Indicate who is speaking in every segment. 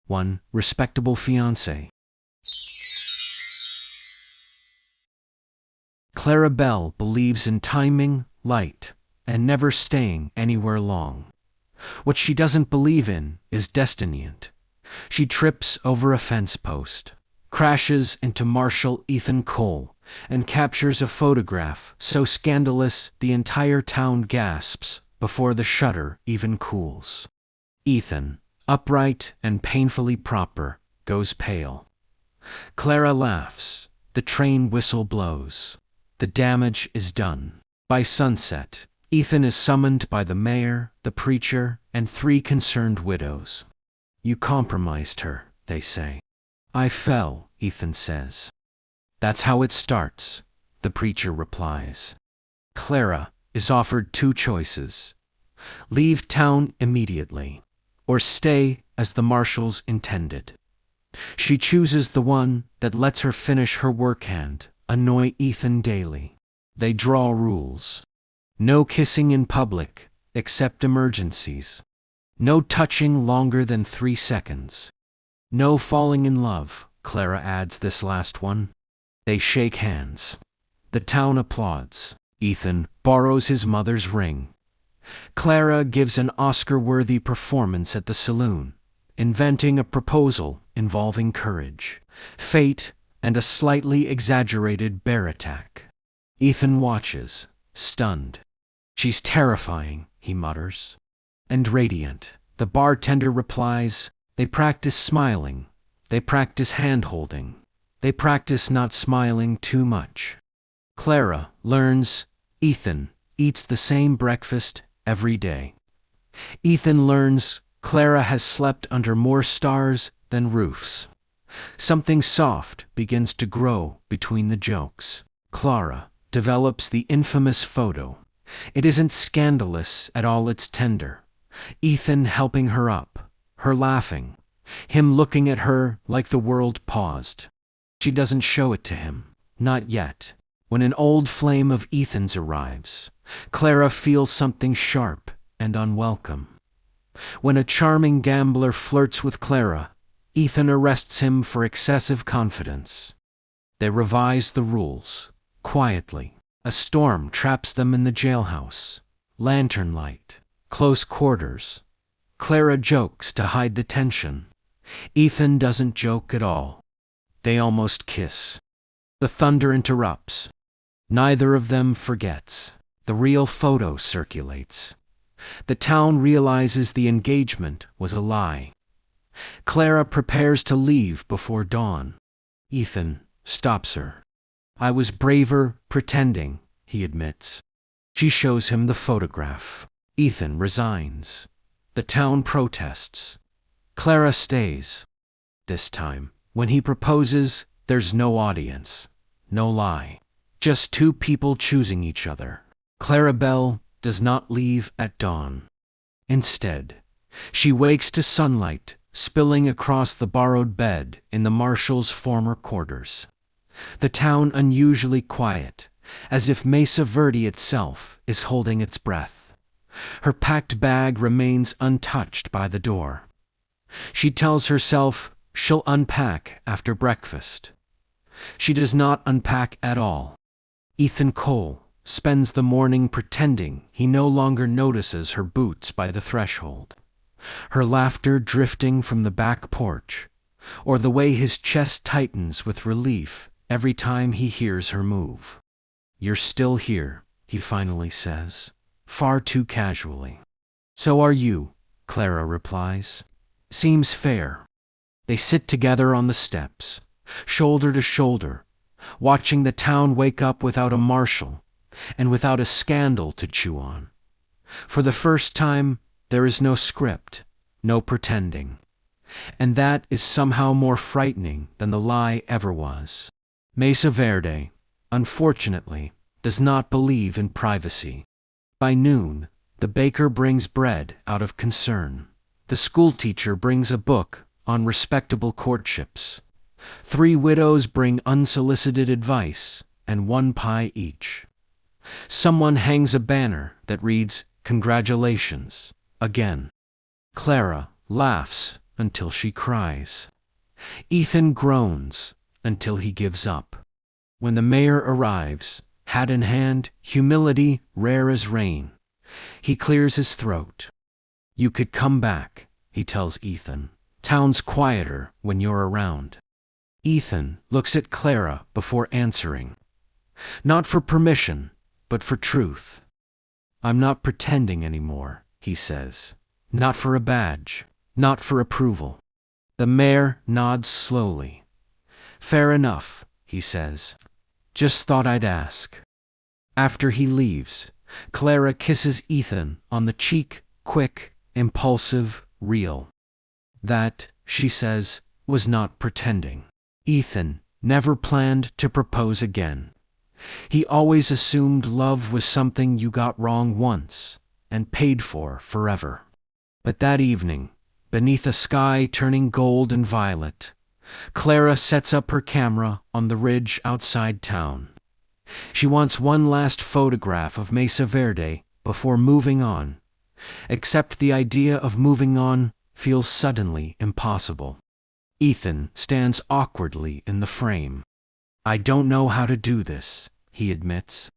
Speaker 1: one respectable fiancé. Clara Belle believes in timing, light, and never staying anywhere long. What she doesn't believe in is destinient. She trips over a fence post, crashes into Marshal Ethan Cole, and captures a photograph so scandalous the entire town gasps before the shutter even cools. Ethan, upright and painfully proper, goes pale. Clara laughs. The train whistle blows. The damage is done. By sunset, Ethan is summoned by the mayor, the preacher, and 3 concerned widows. "You compromised her," they say. "I fell," Ethan says. "That's how it starts," the preacher replies. Clara is offered 2 choices: leave town immediately, or stay as the marshals intended. She chooses the one that lets her finish her workhand, annoy Ethan daily. They draw rules. No kissing in public, except emergencies. No touching longer than 3 seconds. No falling in love, Clara adds this last one. They shake hands. The town applauds. Ethan borrows his mother's ring. Clara gives an Oscar-worthy performance at the saloon, inventing a proposal involving courage, fate, and a slightly exaggerated bear attack. Ethan watches, stunned. "She's terrifying," he mutters. "And radiant," the bartender replies. They practice smiling. They practice hand-holding. They practice not smiling too much. Clara learns Ethan eats the same breakfast every day. Ethan learns Clara has slept under more stars than roofs. Something soft begins to grow between the jokes. Clara develops the infamous photo. It isn't scandalous at all, it's tender. Ethan helping her up, her laughing, him looking at her like the world paused. She doesn't show it to him, not yet. When an old flame of Ethan's arrives, Clara feels something sharp and unwelcome. When a charming gambler flirts with Clara, Ethan arrests him for excessive confidence. They revise the rules, quietly. A storm traps them in the jailhouse. Lantern light, close quarters. Clara jokes to hide the tension. Ethan doesn't joke at all. They almost kiss. The thunder interrupts. Neither of them forgets. The real photo circulates. The town realizes the engagement was a lie. Clara prepares to leave before dawn. Ethan stops her. "I was braver pretending," he admits. She shows him the photograph. Ethan resigns. The town protests. Clara stays. This time, when he proposes, there's no audience, no lie. Just 2 people choosing each other. Clara Belle does not leave at dawn. Instead, she wakes to sunlight spilling across the borrowed bed in the marshal's former quarters. The town unusually quiet, as if Mesa Verde itself is holding its breath. Her packed bag remains untouched by the door. She tells herself she'll unpack after breakfast. She does not unpack at all. Ethan Cole spends the morning pretending he no longer notices her boots by the threshold, her laughter drifting from the back porch, or the way his chest tightens with relief every time he hears her move. "You're still here," he finally says, far too casually. "So are you," Clara replies. "Seems fair." They sit together on the steps, shoulder to shoulder, watching the town wake up without a marshal and without a scandal to chew on. For the first time, there is no script, no pretending. And that is somehow more frightening than the lie ever was. Mesa Verde, unfortunately, does not believe in privacy. By noon, the baker brings bread out of concern. The schoolteacher brings a book on respectable courtships. 3 widows bring unsolicited advice and 1 pie each. Someone hangs a banner that reads, "Congratulations, again." Clara laughs until she cries. Ethan groans until he gives up. When the mayor arrives, hat in hand, humility rare as rain, he clears his throat. "You could come back," he tells Ethan. "Town's quieter when you're around." Ethan looks at Clara before answering. Not for permission, but for truth. "I'm not pretending anymore," he says. "Not for a badge, not for approval." The mayor nods slowly. "Fair enough," he says. "Just thought I'd ask." After he leaves, Clara kisses Ethan on the cheek, quick, impulsive, real. That, she says, was not pretending. Ethan never planned to propose again. He always assumed love was something you got wrong once and paid for forever. But that evening, beneath a sky turning gold and violet, Clara sets up her camera on the ridge outside town. She wants one last photograph of Mesa Verde before moving on, except the idea of moving on feels suddenly impossible. Ethan stands awkwardly in the frame. "I don't know how to do this," he admits.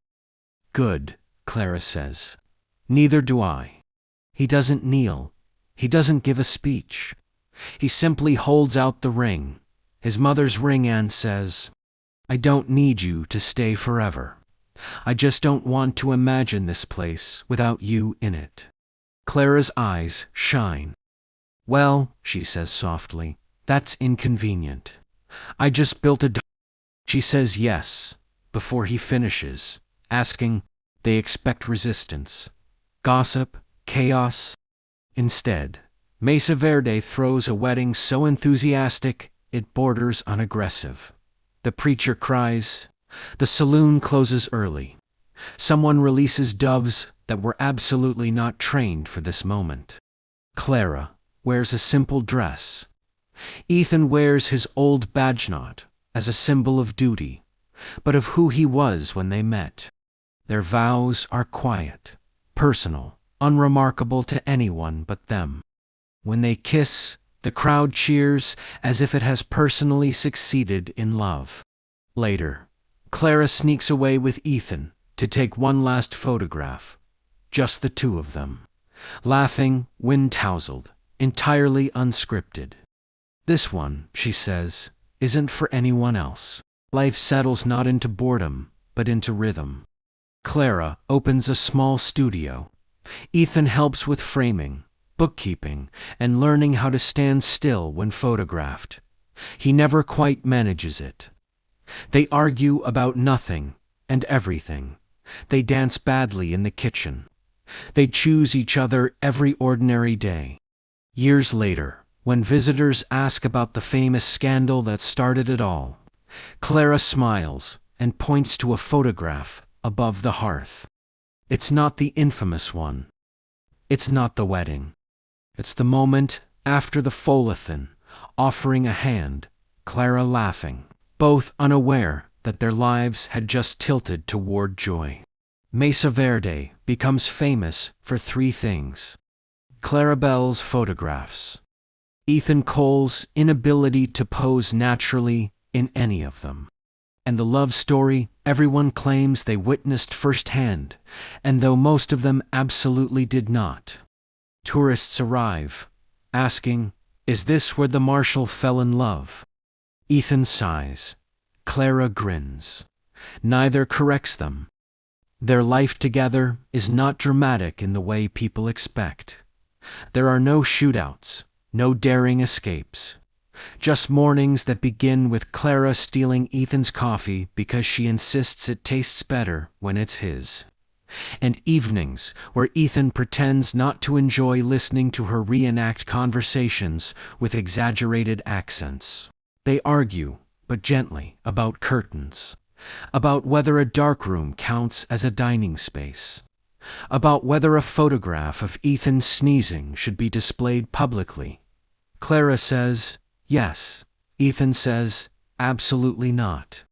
Speaker 1: "Good," Clara says. "Neither do I." He doesn't kneel. He doesn't give a speech. He simply holds out the ring, his mother's ring, and says, "I don't need you to stay forever. I just don't want to imagine this place without you in it." Clara's eyes shine. "Well," she says softly, "that's inconvenient. I just built a She says yes, before he finishes, asking, "They expect resistance, gossip, chaos?" Instead, Mesa Verde throws a wedding so enthusiastic it borders on aggressive. The preacher cries. The saloon closes early. Someone releases doves that were absolutely not trained for this moment. Clara wears a simple dress. Ethan wears his old badge knot as a symbol of duty, but of who he was when they met. Their vows are quiet, personal, unremarkable to anyone but them. When they kiss, the crowd cheers as if it has personally succeeded in love. Later, Clara sneaks away with Ethan to take one last photograph, just the two of them, laughing, wind-tousled, entirely unscripted. "This one," she says, "isn't for anyone else." Life settles not into boredom, but into rhythm. Clara opens a small studio. Ethan helps with framing, bookkeeping, and learning how to stand still when photographed. He never quite manages it. They argue about nothing and everything. They dance badly in the kitchen. They choose each other every ordinary day. Years later, when visitors ask about the famous scandal that started it all, Clara smiles and points to a photograph above the hearth. It's not the infamous one. It's not the wedding. It's the moment after the folethon, offering a hand, Clara laughing, both unaware that their lives had just tilted toward joy. Mesa Verde becomes famous for three things: Clarabelle's photographs, Ethan Cole's inability to pose naturally in any of them, and the love story everyone claims they witnessed firsthand, and though most of them absolutely did not. Tourists arrive, asking, "Is this where the marshal fell in love?" Ethan sighs. Clara grins. Neither corrects them. Their life together is not dramatic in the way people expect. There are no shootouts, no daring escapes. Just mornings that begin with Clara stealing Ethan's coffee because she insists it tastes better when it's his. And evenings where Ethan pretends not to enjoy listening to her reenact conversations with exaggerated accents. They argue, but gently, about curtains, about whether a darkroom counts as a dining space, about whether a photograph of Ethan sneezing should be displayed publicly. Clara says, yes. Ethan says, absolutely not.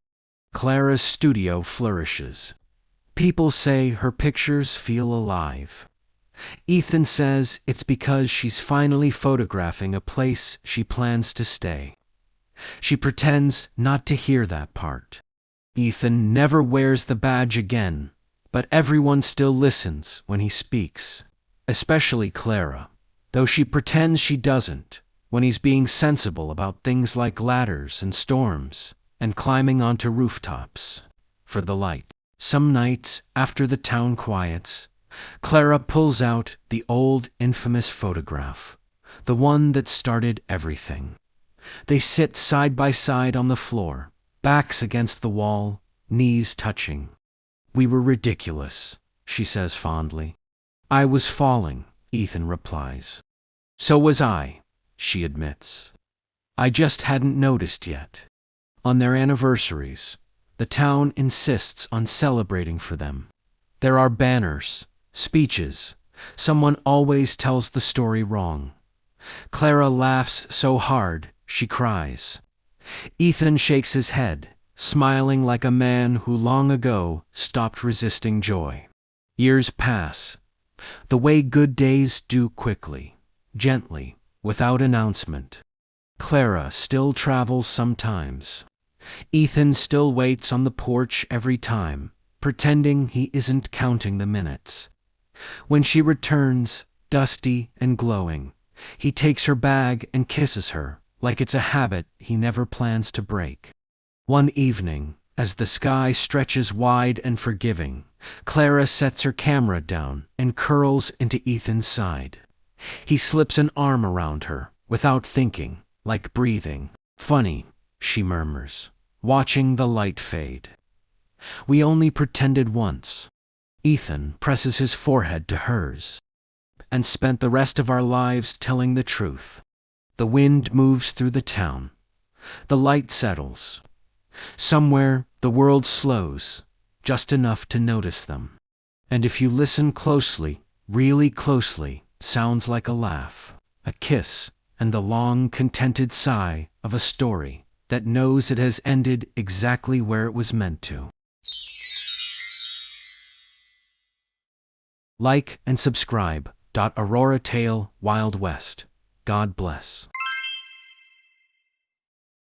Speaker 1: Clara's studio flourishes. People say her pictures feel alive. Ethan says it's because she's finally photographing a place she plans to stay. She pretends not to hear that part. Ethan never wears the badge again, but everyone still listens when he speaks, especially Clara, though she pretends she doesn't when he's being sensible about things like ladders and storms and climbing onto rooftops for the light. Some nights, after the town quiets, Clara pulls out the old infamous photograph, the one that started everything. They sit side by side on the floor, backs against the wall, knees touching. "We were ridiculous," she says fondly. "I was falling," Ethan replies. "So was I," she admits. "I just hadn't noticed yet." On their anniversaries, the town insists on celebrating for them. There are banners, speeches. Someone always tells the story wrong. Clara laughs so hard she cries. Ethan shakes his head, smiling like a man who long ago stopped resisting joy. Years pass, the way good days do, quickly, gently, without announcement. Clara still travels sometimes. Ethan still waits on the porch every time, pretending he isn't counting the minutes. When she returns, dusty and glowing, he takes her bag and kisses her, like it's a habit he never plans to break. One evening, as the sky stretches wide and forgiving, Clara sets her camera down and curls into Ethan's side. He slips an arm around her, without thinking, like breathing. "Funny," she murmurs, watching the light fade. "We only pretended once." Ethan presses his forehead to hers. "And spent the rest of our lives telling the truth." The wind moves through the town. The light settles. Somewhere, the world slows, just enough to notice them. And if you listen closely, really closely, sounds like a laugh, a kiss, and the long, contented sigh of a story that knows it has ended exactly where it was meant to. Like and subscribe. Aurora Tale Wild West. God bless.